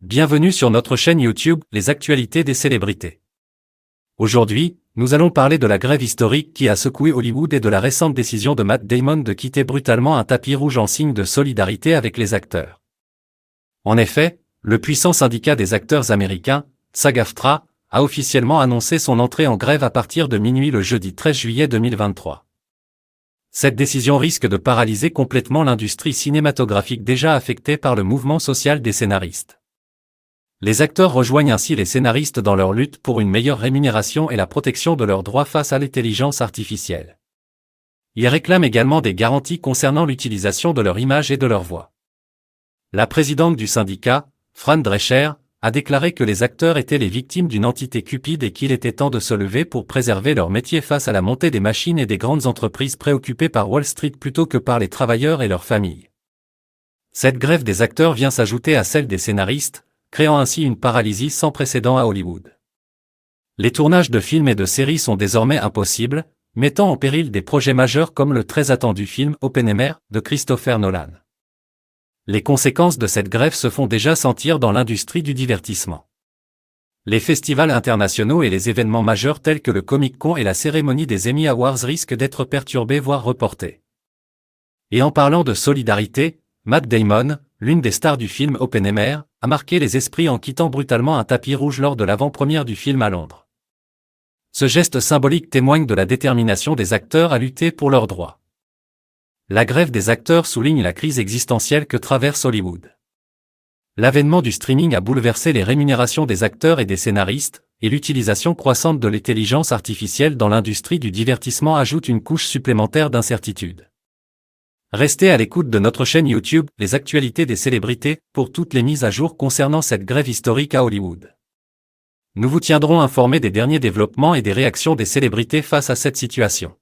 Bienvenue sur notre chaîne YouTube, les actualités des célébrités. Aujourd'hui, nous allons parler de la grève historique qui a secoué Hollywood et de la récente décision de Matt Damon de quitter brutalement un tapis rouge en signe de solidarité avec les acteurs. En effet, le puissant syndicat des acteurs américains, SAG-AFTRA, a officiellement annoncé son entrée en grève à partir de minuit le jeudi 13 juillet 2023. Cette décision risque de paralyser complètement l'industrie cinématographique déjà affectée par le mouvement social des scénaristes. Les acteurs rejoignent ainsi les scénaristes dans leur lutte pour une meilleure rémunération et la protection de leurs droits face à l'intelligence artificielle. Ils réclament également des garanties concernant l'utilisation de leur image et de leur voix. La présidente du syndicat, Fran Drescher, a déclaré que les acteurs étaient les victimes d'une entité cupide et qu'il était temps de se lever pour préserver leur métier face à la montée des machines et des grandes entreprises préoccupées par Wall Street plutôt que par les travailleurs et leurs familles. Cette grève des acteurs vient s'ajouter à celle des scénaristes, créant ainsi une paralysie sans précédent à Hollywood. Les tournages de films et de séries sont désormais impossibles, mettant en péril des projets majeurs comme le très attendu film Oppenheimer de Christopher Nolan. Les conséquences de cette grève se font déjà sentir dans l'industrie du divertissement. Les festivals internationaux et les événements majeurs tels que le Comic-Con et la cérémonie des Emmy Awards risquent d'être perturbés voire reportés. Et en parlant de solidarité, Matt Damon, l'une des stars du film Oppenheimer, a marqué les esprits en quittant brutalement un tapis rouge lors de l'avant-première du film à Londres. Ce geste symbolique témoigne de la détermination des acteurs à lutter pour leurs droits. La grève des acteurs souligne la crise existentielle que traverse Hollywood. L'avènement du streaming a bouleversé les rémunérations des acteurs et des scénaristes, et l'utilisation croissante de l'intelligence artificielle dans l'industrie du divertissement ajoute une couche supplémentaire d'incertitude. Restez à l'écoute de notre chaîne YouTube, les actualités des célébrités, pour toutes les mises à jour concernant cette grève historique à Hollywood. Nous vous tiendrons informés des derniers développements et des réactions des célébrités face à cette situation.